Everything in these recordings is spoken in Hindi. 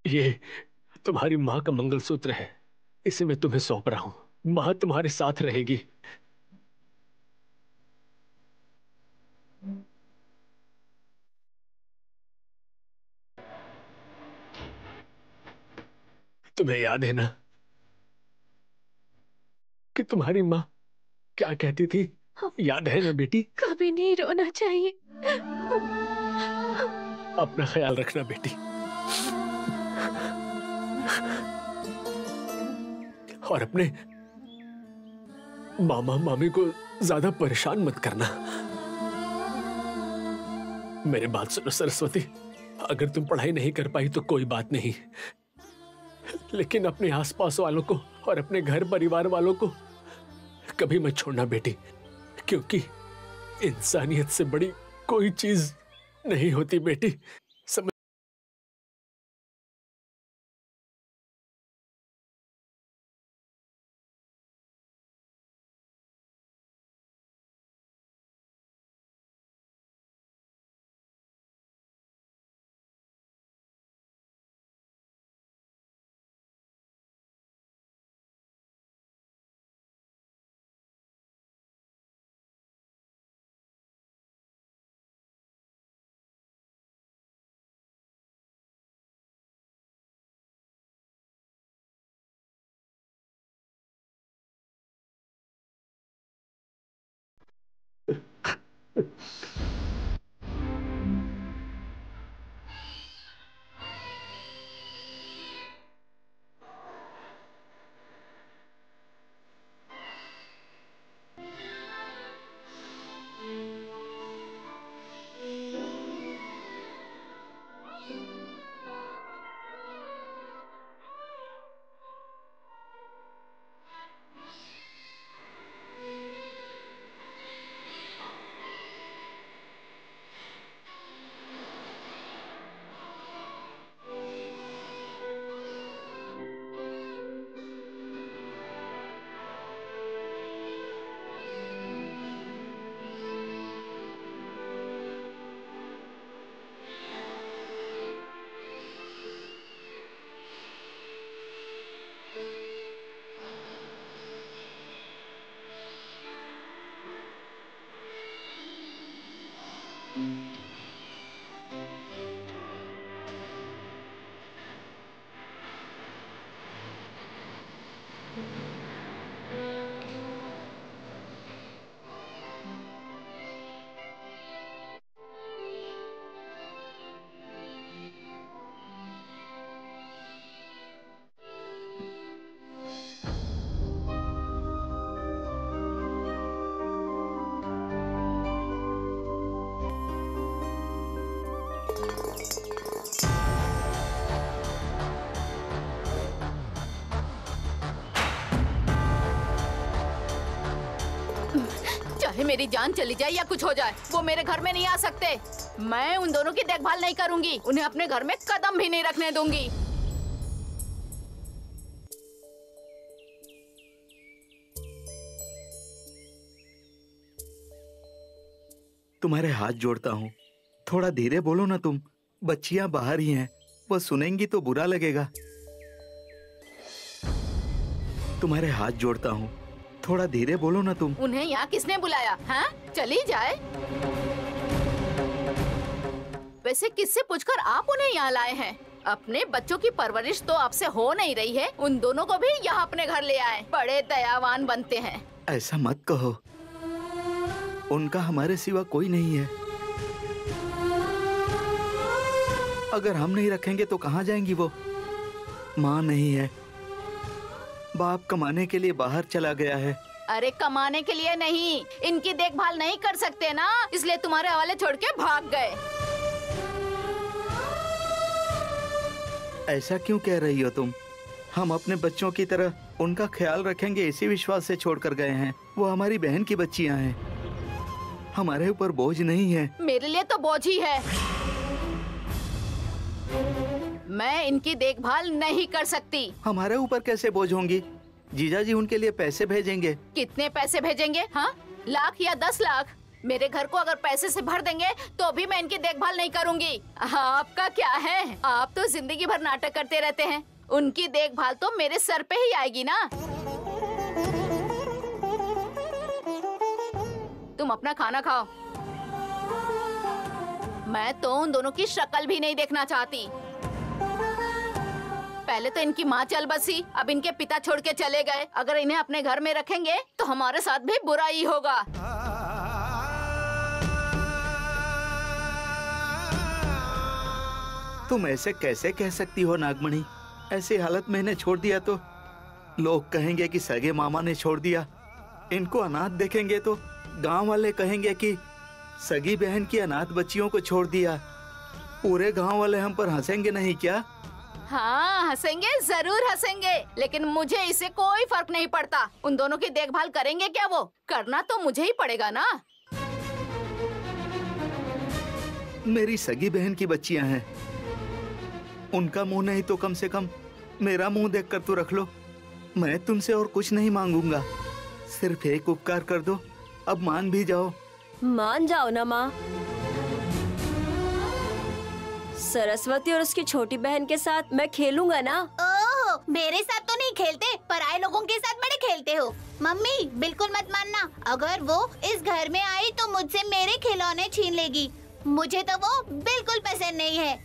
ये तुम्हारी माँ का मंगलसूत्र है, इसे मैं तुम्हें सौंप रहा हूँ। माँ तुम्हारे साथ रहेगी। तुम्हें याद है ना कि तुम्हारी माँ क्या कहती थी? याद है ना बेटी? कभी नहीं रोना चाहिए। अपना ख्याल रखना बेटी, और अपने मामा मामी को ज्यादा परेशान मत करना। मेरी बात सुनो सरस्वती, अगर तुम पढ़ाई नहीं कर पाई तो कोई बात नहीं, लेकिन अपने आसपास वालों को और अपने घर परिवार वालों को कभी मत छोड़ना बेटी, क्योंकि इंसानियत से बड़ी कोई चीज नहीं होती बेटी। समझ? चाहे मेरी जान चली जाए या कुछ हो जाए, वो मेरे घर में नहीं आ सकते। मैं उन दोनों की देखभाल नहीं करूंगी, उन्हें अपने घर में कदम भी नहीं रखने दूंगी। तुम्हारे हाथ जोड़ता हूँ, थोड़ा धीरे बोलो ना तुम। बच्चियां बाहर ही हैं, वो सुनेंगी तो बुरा लगेगा। तुम्हारे हाथ जोड़ता हूँ, थोड़ा धीरे बोलो ना तुम। उन्हें यहाँ किसने बुलाया? हाँ, चली जाए। वैसे किससे पूछकर आप उन्हें यहाँ लाए हैं? अपने बच्चों की परवरिश तो आपसे हो नहीं रही है, उन दोनों को भी यहाँ अपने घर ले आए। बड़े दयावान बनते हैं। ऐसा मत कहो, उनका हमारे सिवा कोई नहीं है। अगर हम नहीं रखेंगे तो कहाँ जाएंगी वो? माँ नहीं है, बाप कमाने के लिए बाहर चला गया है। अरे कमाने के लिए नहीं, इनकी देखभाल नहीं कर सकते ना, इसलिए तुम्हारे हवाले छोड़ के भाग गए। ऐसा क्यों कह रही हो तुम? हम अपने बच्चों की तरह उनका ख्याल रखेंगे इसी विश्वास से छोड़कर गए हैं। वो हमारी बहन की बच्चियां हैं, हमारे ऊपर बोझ नहीं है। मेरे लिए तो बोझ ही है। मैं इनकी देखभाल नहीं कर सकती। हमारे ऊपर कैसे बोझ होंगी? जीजा जी उनके लिए पैसे भेजेंगे। कितने पैसे भेजेंगे? हाँ, लाख या 10 लाख? मेरे घर को अगर पैसे से भर देंगे तो भी मैं इनकी देखभाल नहीं करूंगी। आपका क्या है, आप तो जिंदगी भर नाटक करते रहते हैं। उनकी देखभाल तो मेरे सर पे ही आएगी ना। तुम अपना खाना खाओ। मैं तो उन दोनों की शक्ल भी नहीं देखना चाहती। पहले तो इनकी माँ चल बसी, अब इनके पिता छोड़ के चले गए। अगर इन्हें अपने घर में रखेंगे तो हमारे साथ भी बुरा ही होगा। तुम ऐसे कैसे कह सकती हो नागमणि? ऐसी हालत में इन्हें छोड़ दिया तो लोग कहेंगे कि सगे मामा ने छोड़ दिया। इनको अनाथ देखेंगे तो गांव वाले कहेंगे कि सगी बहन की अनाथ बच्चियों को छोड़ दिया। पूरे गांव वाले हम पर हंसेंगे नहीं क्या? हाँ हंसेंगे, जरूर हंसेंगे, लेकिन मुझे इससे कोई फर्क नहीं पड़ता। उन दोनों की देखभाल करेंगे क्या वो? करना तो मुझे ही पड़ेगा ना। मेरी सगी बहन की बच्चियां हैं, उनका मुंह नहीं तो कम से कम मेरा मुंह देखकर तो रख लो। मैं तुमसे और कुछ नहीं मांगूंगा, सिर्फ एक उपकार कर दो। अब मान भी जाओ। मान जाओ ना माँ। सरस्वती और उसकी छोटी बहन के साथ मैं खेलूंगा ना। ओह, मेरे साथ तो नहीं खेलते, पर आए लोगों के साथ बड़े खेलते हो। मम्मी बिल्कुल मत मानना, अगर वो इस घर में आई तो मुझसे मेरे खिलौने छीन लेगी। मुझे तो वो बिल्कुल पसंद नहीं है।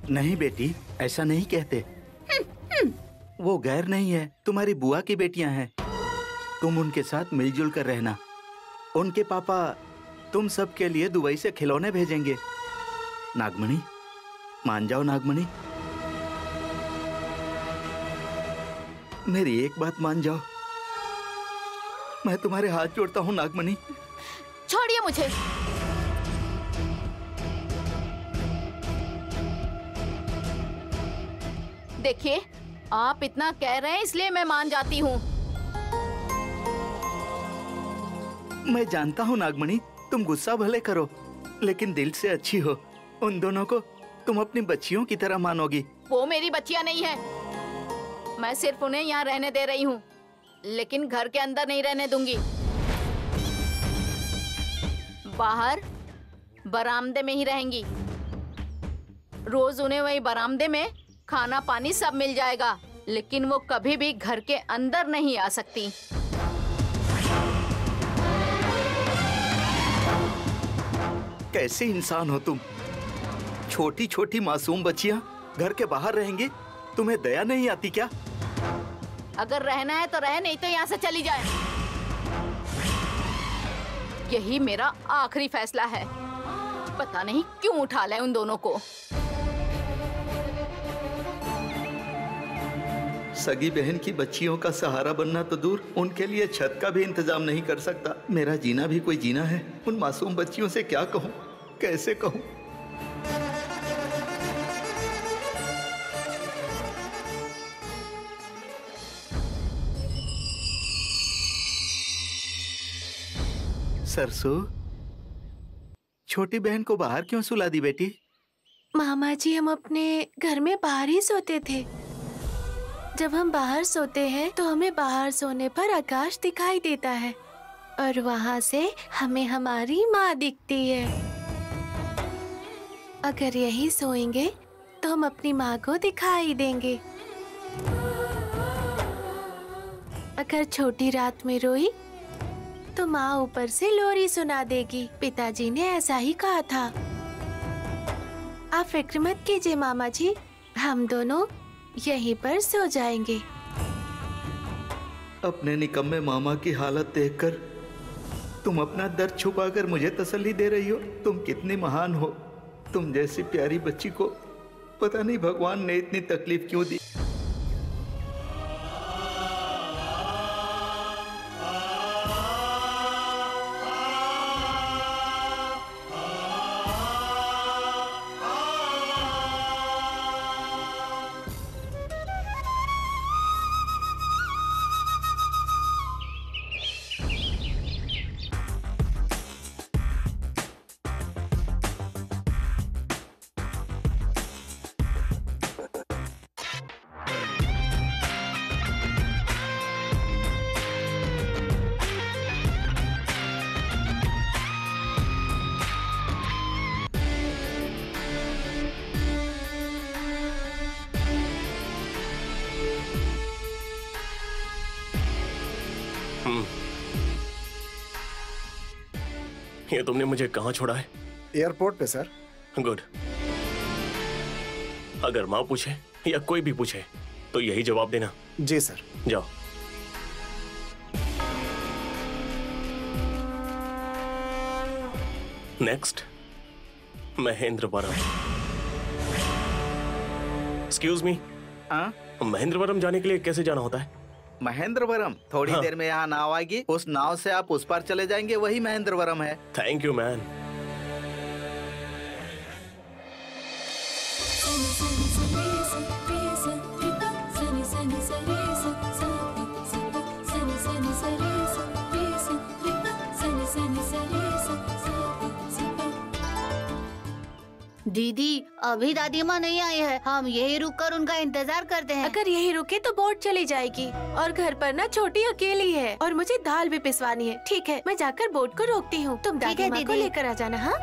नहीं बेटी, ऐसा नहीं कहते। वो गैर नहीं है, तुम्हारी बुआ की बेटियां हैं। तुम उनके साथ मिलजुल कर रहना। उनके पापा तुम सब के लिए दुबई से खिलौने भेजेंगे। नागमणि, मान जाओ नागमणि, मेरी एक बात मान जाओ। मैं तुम्हारे हाथ जोड़ता हूँ नागमणि। छोड़िए मुझे। देखिए, आप इतना कह रहे हैं इसलिए मैं मान जाती हूँ। मैं जानता हूँ नागमणि, तुम गुस्सा भले करो, लेकिन दिल से अच्छी हो। उन दोनों को तुम अपनी बच्चियों की तरह मानोगी। वो मेरी बच्चियां नहीं है। मैं सिर्फ उन्हें यहाँ रहने दे रही हूँ, लेकिन घर के अंदर नहीं रहने दूंगी। बाहर बरामदे में ही रहेंगी। रोज उन्हें वही बरामदे में खाना पानी सब मिल जाएगा, लेकिन वो कभी भी घर के अंदर नहीं आ सकती। कैसे इंसान हो तुम? छोटी छोटी मासूम बच्चियां घर के बाहर रहेंगी, तुम्हें दया नहीं आती क्या? अगर रहना है तो रहे, नहीं तो यहाँ से चली जाए। यही मेरा आखिरी फैसला है। पता नहीं क्यों उठा लाए उन दोनों को। सगी बहन की बच्चियों का सहारा बनना तो दूर, उनके लिए छत का भी इंतजाम नहीं कर सकता। मेरा जीना भी कोई जीना है। उन मासूम बच्चियों से क्या कहूँ, कैसे कहूँ? सरसों, छोटी बहन को बाहर क्यों सुला दी बेटी? मामा जी, हम अपने घर में बाहर ही सोते थे। जब हम बाहर सोते हैं तो हमें बाहर सोने पर आकाश दिखाई देता है और वहाँ से हमें हमारी माँ दिखती है। अगर यही सोएंगे तो हम अपनी माँ को दिखाई देंगे। अगर छोटी रात में रोई तो माँ ऊपर से लोरी सुना देगी। पिताजी ने ऐसा ही कहा था। आप फिक्र मत कीजिए मामा जी, हम दोनों यहीं पर सो जाएंगे। अपने निकम्मे मामा की हालत देखकर तुम अपना दर्द छुपाकर मुझे तसल्ली दे रही हो। तुम कितनी महान हो। तुम जैसी प्यारी बच्ची को पता नहीं भगवान ने इतनी तकलीफ क्यों दी। ये तुमने मुझे कहाँ छोड़ा है? एयरपोर्ट पे सर। गुड। अगर माँ पूछे या कोई भी पूछे तो यही जवाब देना। जी सर। जाओ। नेक्स्ट, महेंद्रवरम। एक्सक्यूज मी, हाँ? महेंद्रवरम जाने के लिए कैसे जाना होता है? महेंद्रवरम थोड़ी हाँ। देर में यहाँ नाव आएगी, उस नाव से आप उस पार चले जाएंगे, वही महेंद्रवरम है। Thank you man. दीदी अभी दादी माँ नहीं आई है, हम यही रुककर उनका इंतजार करते हैं। अगर यही रुके तो बोट चली जाएगी और घर पर ना छोटी अकेली है और मुझे दाल भी पिसवानी है। ठीक है, मैं जाकर बोट को रोकती हूँ, तुम ठीक दादी है, माँ को दीदी। लेकर आ जाना। हाँ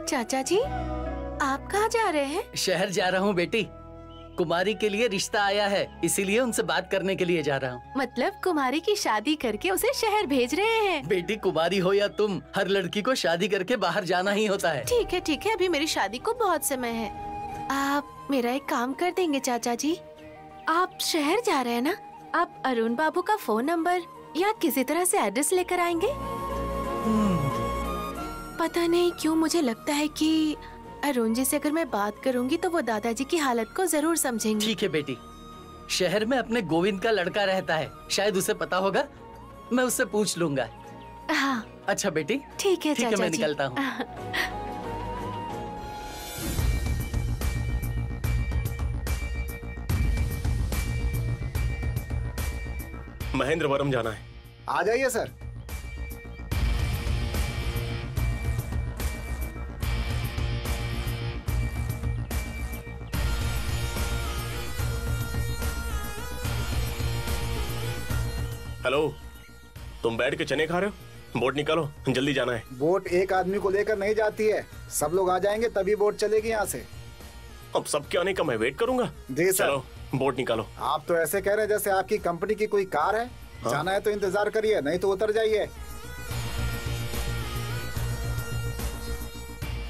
चाचा जी, आप कहाँ जा रहे हैं? शहर जा रहा हूँ बेटी, कुमारी के लिए रिश्ता आया है, इसीलिए उनसे बात करने के लिए जा रहा हूँ। मतलब कुमारी की शादी करके उसे शहर भेज रहे हैं? बेटी कुमारी हो या तुम, हर लड़की को शादी करके बाहर जाना ही होता है। ठीक है, अभी मेरी शादी को बहुत समय है। आप मेरा एक काम कर देंगे चाचा जी, आप शहर जा रहे हैं ना, आप अरुण बाबू का फोन नंबर या किसी तरह से एड्रेस लेकर आएंगे। पता नहीं क्यों मुझे लगता है कि अरुण जी से अगर मैं बात करूंगी तो वो दादाजी की हालत को जरूर समझेंगे। ठीक है बेटी, शहर में अपने गोविंद का लड़का रहता है, शायद उसे पता होगा, मैं उससे पूछ लूंगा। हाँ अच्छा बेटी, ठीक है चाचा मैं जी। निकलता हूँ। महेंद्रवरम जाना है। आ जाइए सर। हेलो, तुम बैठ के चने खा रहे हो? बोट निकालो, जल्दी जाना है। बोट एक आदमी को लेकर नहीं जाती है, सब लोग आ जाएंगे तभी बोट चलेगी यहाँ से। अब सबके आने का मैं वेट करूंगा। जी सर। चलो बोट निकालो। आप तो ऐसे कह रहे हैं जैसे आपकी कंपनी की कोई कार है। हाँ? जाना है तो इंतजार करिए, नहीं तो उतर जाइए।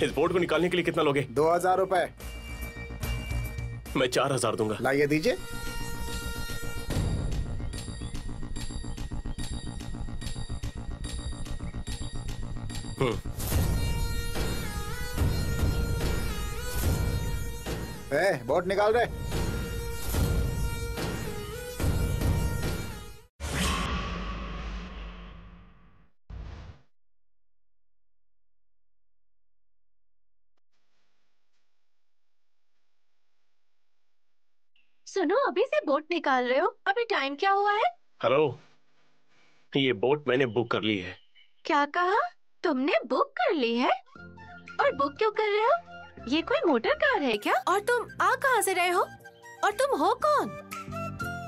इस बोट को निकालने के लिए कितना लोगे? 2000 रुपए। मैं 4000 दूंगा। लाइए दीजिए। बोट निकाल रहे। सुनो, अभी से बोट निकाल रहे हो? अभी टाइम क्या हुआ है? हेलो, ये बोट मैंने बुक कर ली है। क्या कहा? तुमने बुक कर ली है? और बुक क्यों कर रहे हो? ये कोई मोटर कार है क्या? और तुम आ कहाँ से रहे हो? और तुम हो कौन?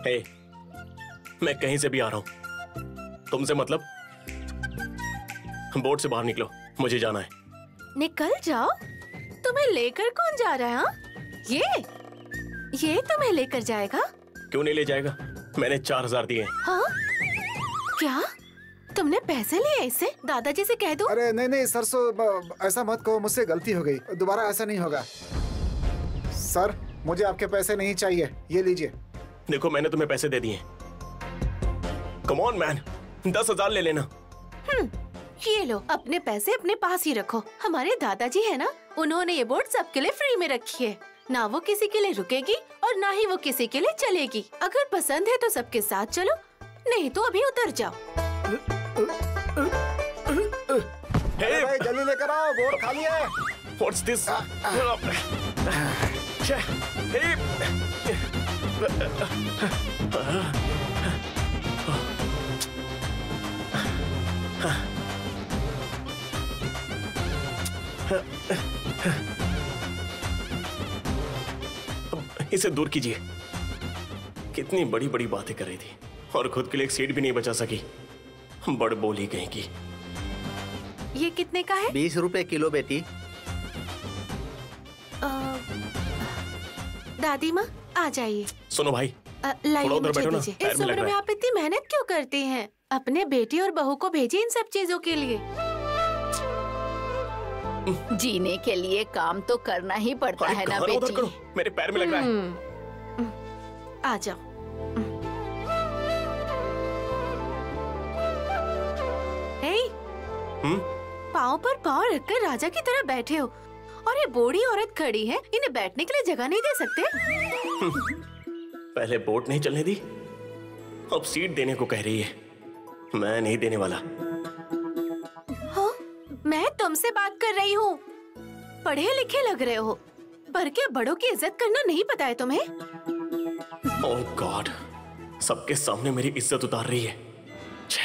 हे, मैं कहीं से भी आ रहा हूँ, तुमसे मतलब? बोट से बाहर निकलो, मुझे जाना है। निकल जाओ? तुम्हें लेकर कौन जा रहा है? हाँ? ये तुम्हें लेकर जाएगा? क्यों नहीं ले जाएगा? मैंने 4000 दिए। हाँ? क्या? तुमने पैसे लिए इससे? दादाजी से कह दो। अरे नहीं सरसों, ऐसा मत कहो, मुझसे गलती हो गई, दोबारा ऐसा नहीं होगा। सर, मुझे आपके पैसे नहीं चाहिए, ये लीजिए। देखो, मैंने तुम्हें पैसे दे दिए। कम ऑन मैन, 10,000 ले लेना। ये लो, अपने पैसे अपने पास ही रखो। हमारे दादाजी है ना, उन्होंने ये बोट सबके लिए फ्री में रखी है। ना वो किसी के लिए रुकेगी और ना ही वो किसी के लिए चलेगी। अगर पसंद है तो सबके साथ चलो, नहीं तो अभी उतर जाओ। अरे भाई जल्दी लेकर आओ, बोट खाली है। What's this? इसे दूर कीजिए। कितनी बड़ी बड़ी बातें कर रही थी और खुद के लिए एक सीट भी नहीं बचा सकी। बड़ बोली कहीं की। ये कितने का है? 20 रुपए किलो बेटी। दादी माँ आ जाइए। सुनो भाई, लाइए थोड़ा उधर मुझे बैठो ना, दीजिए। पैर इस में लग उम्र रहा में है। आप इतनी मेहनत क्यों करती हैं? अपने बेटी और बहू को भेजिए इन सब चीजों के लिए। जीने के लिए काम तो करना ही पड़ता अरे है ना कहाँ ना उधर बेटी। करो, मेरे पैर में लग रहा है। आ जाओ। हे, पाँव पर पाँव रखकर राजा की तरह बैठे हो और ये बूढ़ी औरत खड़ी है, इन्हें बैठने के लिए जगह नहीं दे सकते? पहले बोट नहीं चलने दी, अब सीट देने को कह रही है। मैं नहीं देने वाला। हाँ, मैं तुमसे बात कर रही हूँ। पढ़े लिखे लग रहे हो, पर क्या बड़ों की इज्जत करना नहीं पता है तुम्हें? ओह गॉड, सबके सामने मेरी इज्जत उतार रही है। छे।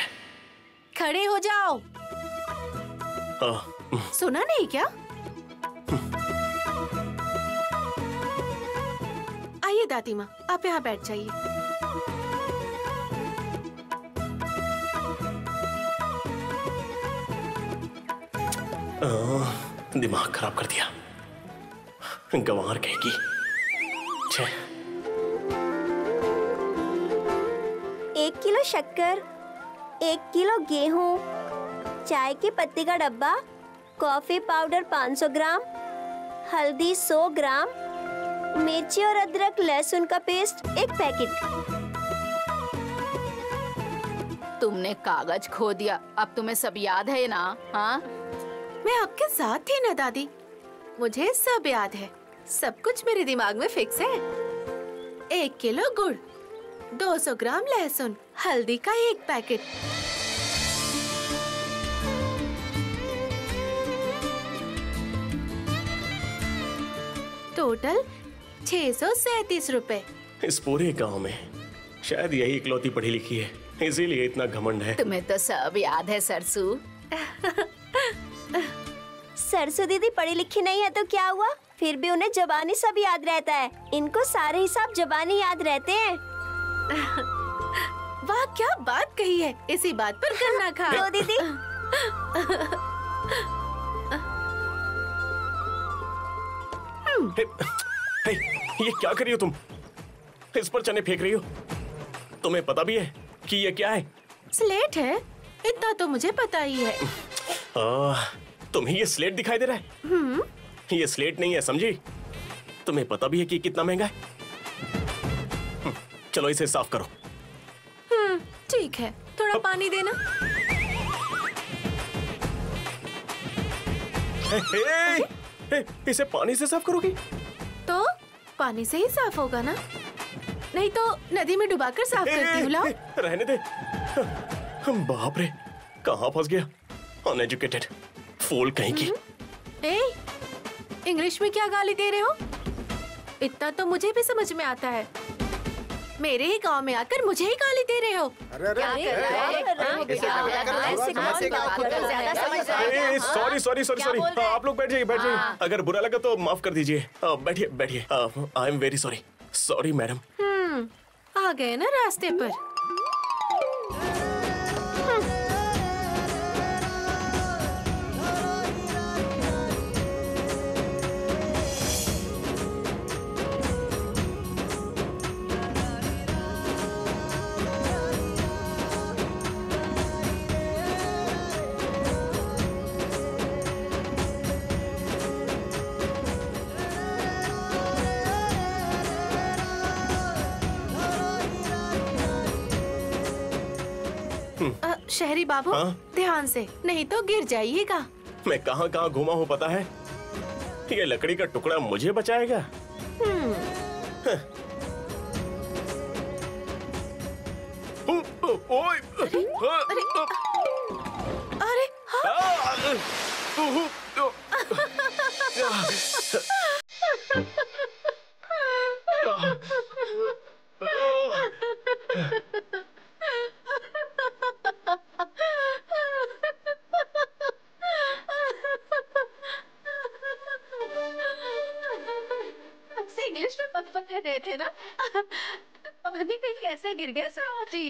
खड़े हो जाओ। सुना नहीं क्या? आइए दादी माँ, आप यहाँ बैठ जाइए। दिमाग खराब कर दिया, गंवार कहेगी। छे। 1 किलो शक्कर, 1 किलो गेहूं, चाय की पत्ती का डब्बा, कॉफी पाउडर 500 ग्राम, हल्दी 100 ग्राम, मिर्ची और अदरक लहसुन का पेस्ट 1 पैकेट। तुमने कागज खो दिया, अब तुम्हें सब याद है ना? हाँ, मैं आपके साथ थी ना दादी, मुझे सब याद है। सब कुछ मेरे दिमाग में फिक्स है। 1 किलो गुड़, 200 ग्राम लहसुन, हल्दी का 1 पैकेट। टोटल 637 रुपए। इस पूरे गांव में शायद यही इकलौती पढ़ी लिखी है, इसीलिए इतना घमंड है। तुम्हें तो सब याद है सरसू। सरसू दीदी पढ़ी लिखी नहीं है तो क्या हुआ, फिर भी उन्हें जबानी सब याद रहता है। इनको सारे हिसाब जबानी याद रहते हैं। वाह, क्या बात कही है। इसी बात पर करना खा। तो दीदी हे, हे, ये क्या कर रही हो तुम? इस पर चने फेंक रही हो। तुम्हें पता भी है कि ये क्या है? स्लेट है, इतना तो मुझे पता ही है। तुम्हें ये स्लेट दिखाई दे रहा है? ये स्लेट नहीं है, समझी? तुम्हें पता भी है कि कितना महंगा है। चलो इसे साफ करो। ठीक है, थोड़ा पानी देना। इसे पानी से साफ करोगी? तो पानी से ही साफ होगा ना, नहीं तो नदी में डुबाकर साफ करती हूँ। लाओ। रहने दे। बाप रे, कहाँ फंस गया? अनएजुकेटेड फूल कहीं की। इंग्लिश में क्या गाली दे रहे हो? इतना तो मुझे भी समझ में आता है। मेरे ही गांव में आकर मुझे ही गाली दे रहे हो। सॉरी सॉरी सॉरी सॉरी, आप लोग बैठ जाइए, बैठ जाइए। अगर बुरा लगा तो माफ कर दीजिए। बैठिए बैठिए। I am very sorry. Sorry madam. आ गए ना रास्ते पर। शहरी बाबू, ध्यान से, नहीं तो गिर जाइएगा। मैं कहाँ कहाँ घूमा हूँ पता है? ये लकड़ी का टुकड़ा मुझे बचाएगा? ओए! अरे इंग्लिश में पक कर रहे थे ना। पता नहीं कैसे गिर गया सर जी।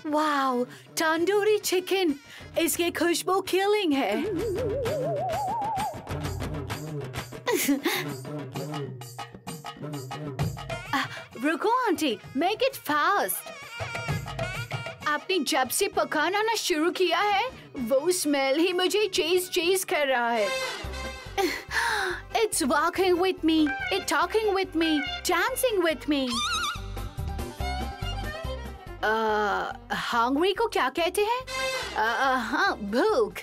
वाओ, तंदूरी चिकन, इसकी खुशबू किलिंग है। रुको आंटी, मेक इट फास्ट। आपने जब से पकाना ना शुरू किया है, वो स्मेल ही मुझे चीज कर रहा है। It's walking with me, it's talking with me, dancing with me. hungry को क्या कहते हैं? हाँ, भूख।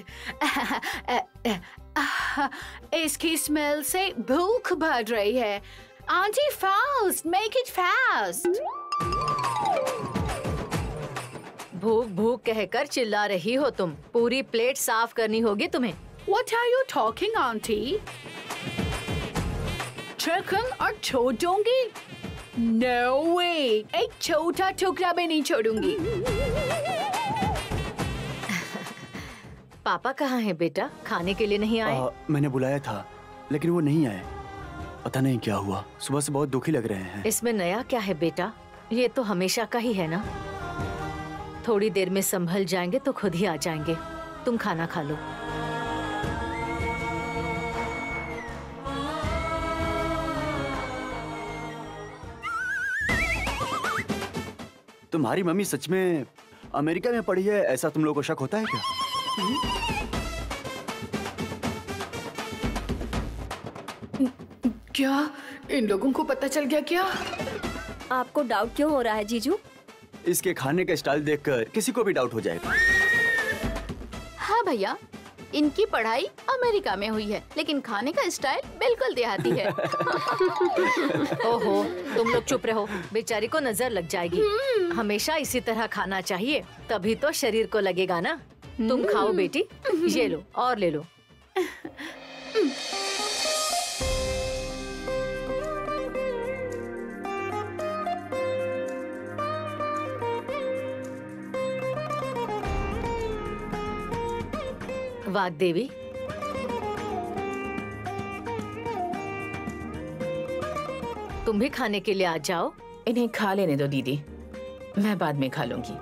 इसकी स्मेल से भूख बढ़ रही है। Aunty fast, make it fast. भूख भूख कहकर चिल्ला रही हो तुम। पूरी प्लेट साफ करनी होगी तुम्हें। What are you talking, aunty? Chicken और छोड़ दूंगी? No way! एक छोटा टुकड़ा भी नहीं छोड़ूंगी। पापा कहाँ हैं बेटा? खाने के लिए नहीं आए? मैंने बुलाया था, लेकिन वो नहीं आए। पता नहीं क्या हुआ, सुबह से बहुत दुखी लग रहे हैं। इसमें नया क्या है बेटा? ये तो हमेशा का ही है ना। थोड़ी देर में संभल जाएंगे तो खुद ही आ जाएंगे। तुम खाना खा लो। तुम्हारी मम्मी सच में अमेरिका में पढ़ी है, ऐसा तुम लोगों को शक होता है क्या? क्या इन लोगों को पता चल गया क्या? आपको डाउट क्यों हो रहा है जीजू? इसके खाने का स्टाइल देखकर किसी को भी डाउट हो जाएगा। हाँ भैया, इनकी पढ़ाई अमेरिका में हुई है, लेकिन खाने का स्टाइल बिल्कुल देहाती है। ओहो, तुम लोग चुप रहो, बेचारी को नजर लग जाएगी। हमेशा इसी तरह खाना चाहिए, तभी तो शरीर को लगेगा ना। तुम खाओ बेटी, ये लो और ले लो। वाग्देवी, तुम भी खाने के लिए आ जाओ। इन्हें खा लेने दो दीदी, मैं बाद में खा लूंगी।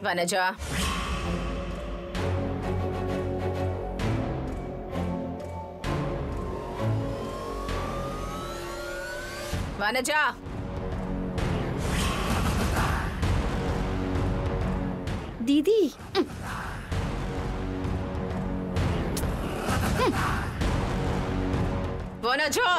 वनजा, वनजा, दीदी। वनजा।